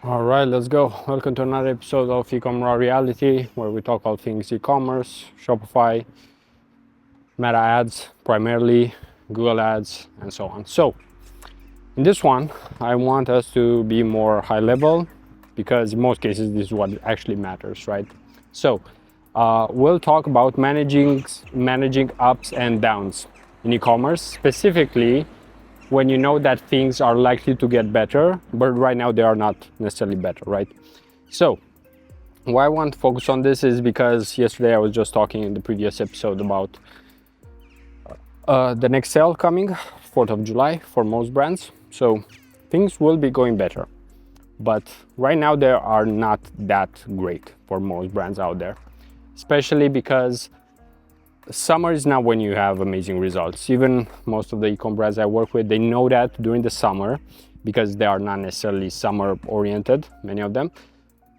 All right, let's go. Welcome to another episode of eCom Raw Reality, where we talk all things e-commerce, Shopify, Meta ads, primarily Google ads, and so on. So, in this one, I want us to be more high level because in most cases, this is what actually matters, right? So, we'll talk about managing ups and downs in e-commerce, specifically when you know that things are likely to get better, but right now they are not necessarily better, right? So why I want to focus on this is because yesterday I was just talking in the previous episode about the next sale coming, 4th of July for most brands. So things will be going better, but right now they are not that great for most brands out there, especially because summer is not when you have amazing results. Even most of the e-com brands I work with, they know that during the summer, because they are not necessarily summer oriented, many of them,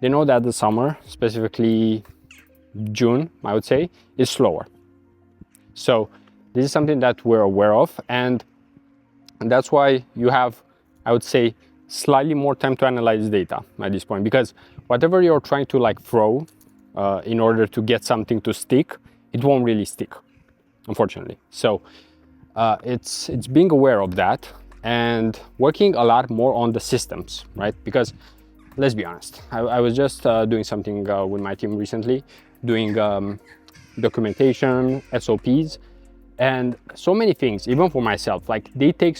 they know that the summer, specifically June, I would say, is slower. So this is something that we're aware of, and that's why you have, I would say, slightly more time to analyze data at this point, because whatever you're trying to throw in order to get something to stick, it won't really stick, unfortunately. So it's being aware of that and working a lot more on the systems, right? Because let's be honest, I was just doing something with my team recently, doing documentation, SOPs, and so many things, even for myself, they take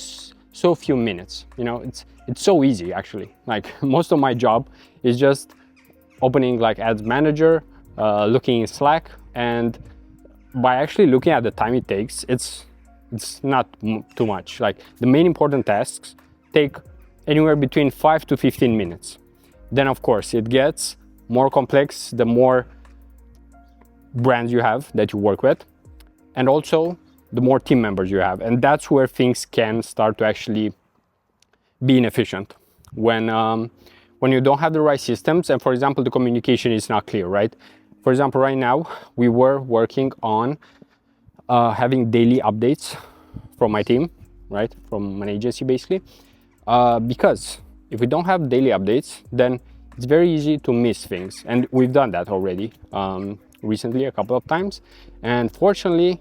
so few minutes. It's so easy actually. Most of my job is just opening Ads Manager, looking in Slack, and by actually looking at the time it takes, it's not too much. The main important tasks take anywhere between 5 to 15 minutes. Then of course it gets more complex the more brands you have that you work with, and also the more team members you have, and that's where things can start to actually be inefficient when you don't have the right systems, and for example the communication is not clear, right? For example, right now, we were working on having daily updates from my team, right? From an agency, basically. Because if we don't have daily updates, then it's very easy to miss things. And we've done that already recently a couple of times. And fortunately,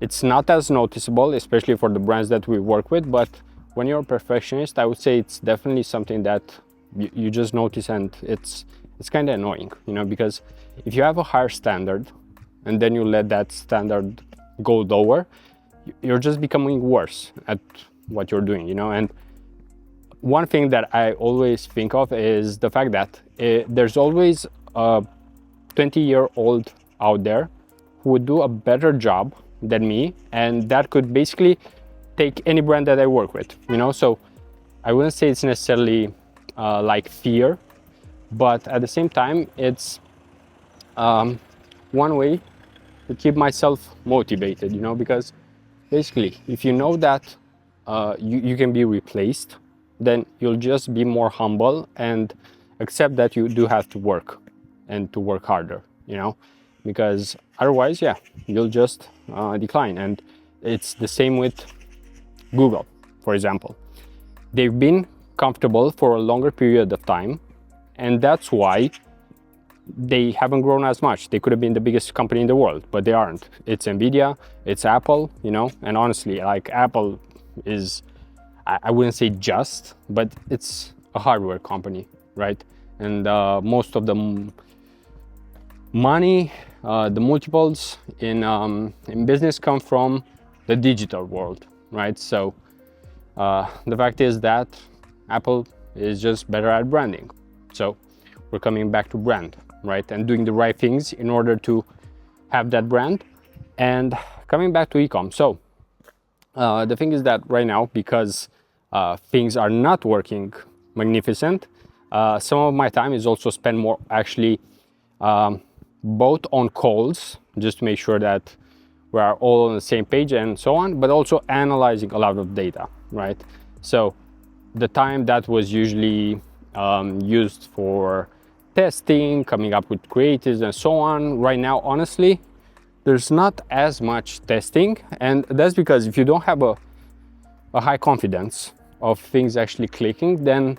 it's not as noticeable, especially for the brands that we work with. But when you're a perfectionist, I would say it's definitely something that you just notice, and it's kind of annoying, because if you have a higher standard and then you let that standard go lower, you're just becoming worse at what you're doing, And one thing that I always think of is the fact that there's always a 20-year-old out there who would do a better job than me, and that could basically take any brand that I work with, So I wouldn't say it's necessarily fear, but at the same time, it's one way to keep myself motivated, because basically, if you know that you can be replaced, then you'll just be more humble and accept that you do have to work and to work harder, because otherwise, you'll just decline. And it's the same with Google, for example. They've been comfortable for a longer period of time, and that's why they haven't grown as much. They could have been the biggest company in the world, but they aren't. It's Nvidia, it's Apple, and honestly, Apple is, I wouldn't say just, but it's a hardware company, right? And most of the money, the multiples in business come from the digital world, right? So the fact is that Apple is just better at branding. So we're coming back to brand, right? And doing the right things in order to have that brand. And coming back to e-com. So the thing is that right now, because things are not working magnificent, some of my time is also spent more actually both on calls, just to make sure that we are all on the same page and so on, but also analyzing a lot of data, right? So the time that was usually used for testing, coming up with creatives and so on, right now, honestly, there's not as much testing. And that's because if you don't have a high confidence of things actually clicking, then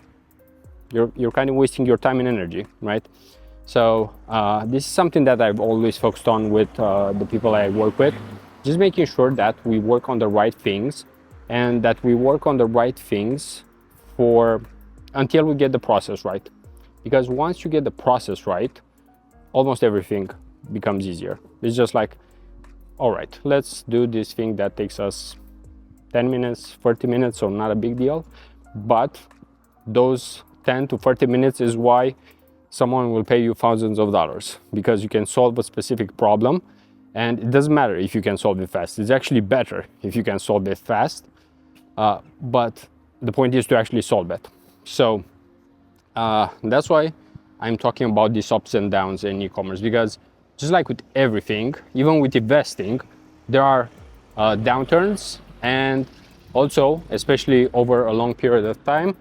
you're kind of wasting your time and energy, right? So this is something that I've always focused on with the people I work with, just making sure that we work on the right things, and that we work on the right things for until we get the process right. Because once you get the process right, almost everything becomes easier. It's just like, all right, let's do this thing that takes us 10 minutes, 30 minutes, so not a big deal. But those 10 to 30 minutes is why someone will pay you thousands of dollars, because you can solve a specific problem, and it doesn't matter if you can solve it fast. It's actually better if you can solve it fast, but the point is to actually solve it. So that's why I'm talking about these ups and downs in e-commerce, because just like with everything, even with investing, there are downturns, and also, especially over a long period of time,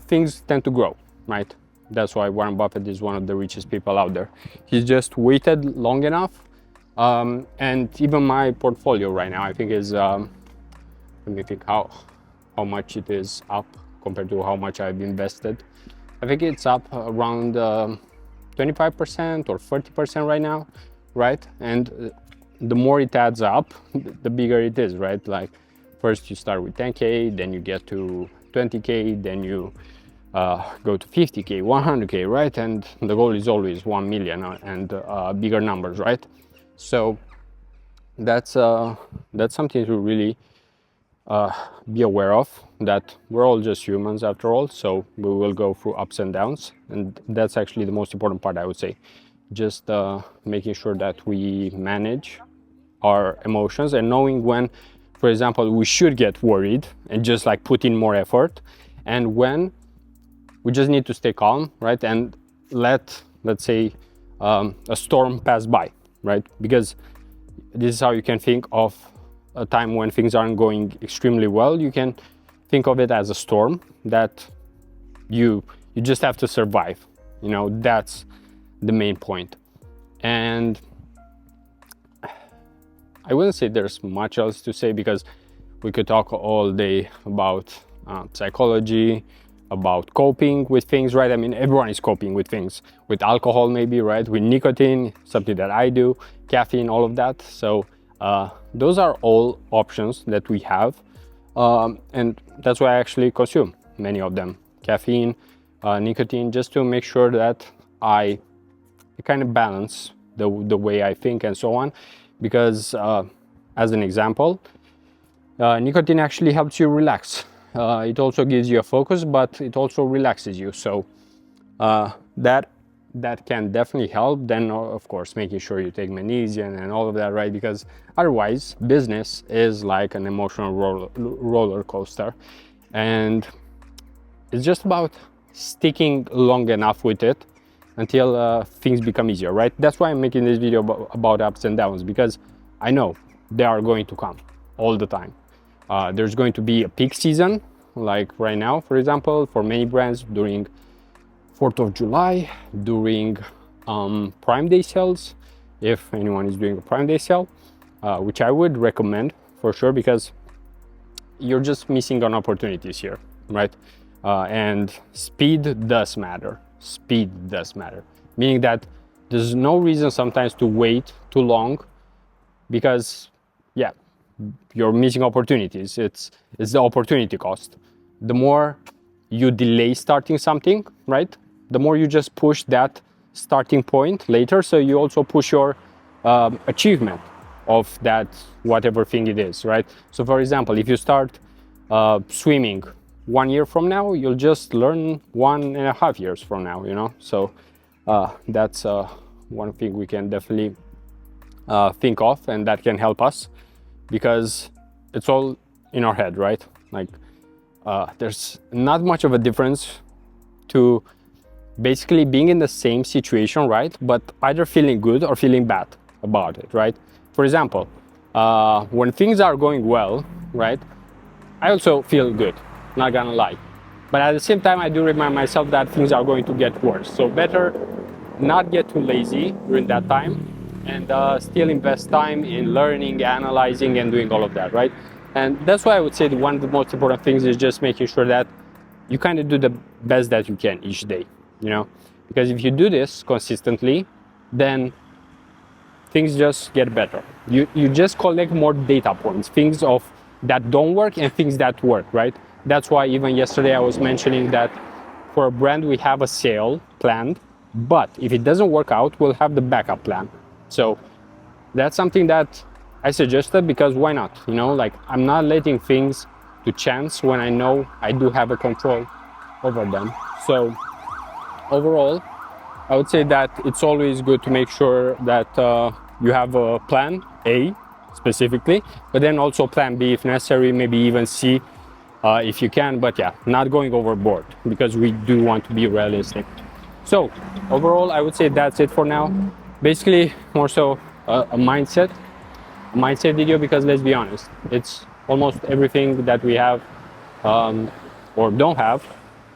things tend to grow, right? That's why Warren Buffett is one of the richest people out there. He's just waited long enough, and even my portfolio right now, I think is, let me think how much it is up compared to how much I've invested. I think it's up around 25% or 30% right now, right? And the more it adds up, the bigger it is, right? Like first you start with 10K, then you get to 20K, then you go to 50K, 100K, right? And the goal is always 1 million and bigger numbers, right? So that's something to really be aware of, that we're all just humans after all, so we will go through ups and downs, and that's actually the most important part, I would say. Just making sure that we manage our emotions and knowing when, for example, we should get worried and just like put in more effort, and when we just need to stay calm, right? And let's say a storm pass by, right? Because this is how you can think of a time when things aren't going extremely well. You can think of it as a storm that you just have to survive. You know, that's the main point. And I wouldn't say there's much else to say, because we could talk all day about psychology, about coping with things, right? I mean, everyone is coping with things, with alcohol maybe, right? With nicotine, something that I do, caffeine, all of that. So those are all options that we have, and that's why I actually consume many of them. Caffeine, nicotine, just to make sure that I kind of balance the way I think and so on. Because as an example, nicotine actually helps you relax. It also gives you a focus, but it also relaxes you. So that can definitely help. Then of course, making sure you take magnesium and all of that, right? Because otherwise business is like an emotional roller coaster, and it's just about sticking long enough with it until things become easier, right? That's why I'm making this video about ups and downs, because I know they are going to come all the time. There's going to be a peak season, like right now, for example, for many brands during 4th of July, during Prime Day sales, if anyone is doing a Prime Day sale, which I would recommend for sure, because you're just missing on opportunities here, right? And speed does matter. Speed does matter, meaning that there's no reason sometimes to wait too long, because yeah, you're missing opportunities. It's the opportunity cost. The more you delay starting something, right, the more you just push that starting point later. So you also push your achievement of that whatever thing it is, right? So for example, if you start swimming 1 year from now, you'll just learn 1.5 years from now, you know? So that's one thing we can definitely think of, and that can help us, because it's all in our head, right? Like there's not much of a difference to basically being in the same situation, right? But either feeling good or feeling bad about it, right? For example, when things are going well, right, I also feel good, not gonna lie. But at the same time, I do remind myself that things are going to get worse. So better not get too lazy during that time, and still invest time in learning, analyzing, and doing all of that, right? And that's why I would say that one of the most important things is just making sure that you kind of do the best that you can each day, you know, because if you do this consistently, then things just get better. You just collect more data points, things of that don't work and things that work, right? That's why even yesterday I was mentioning that for a brand we have a sale planned, but if it doesn't work out, we'll have the backup plan. So that's something that I suggested, because why not? You know, like, I'm not letting things to chance when I know I do have a control over them. So overall, I would say that it's always good to make sure that you have a plan A specifically, but then also plan B if necessary, maybe even C if you can, but yeah, not going overboard, because we do want to be realistic. So overall, I would say that's it for now. Basically, more so a mindset video, because let's be honest, it's almost everything that we have or don't have,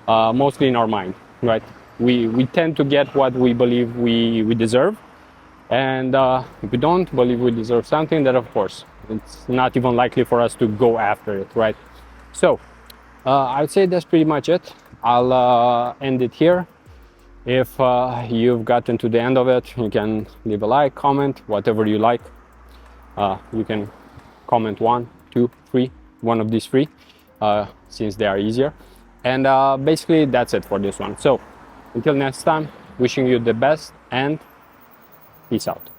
mostly in our mind, right? We tend to get what we believe we deserve, and if we don't believe we deserve something, then of course it's not even likely for us to go after it, right? So I'd say that's pretty much it. I'll end it here. If you've gotten to the end of it, you can leave a like, comment, whatever you like. You can comment 1, 2, 3, one of these 3, since they are easier. And basically that's it for this one. So until next time, wishing you the best, and peace out.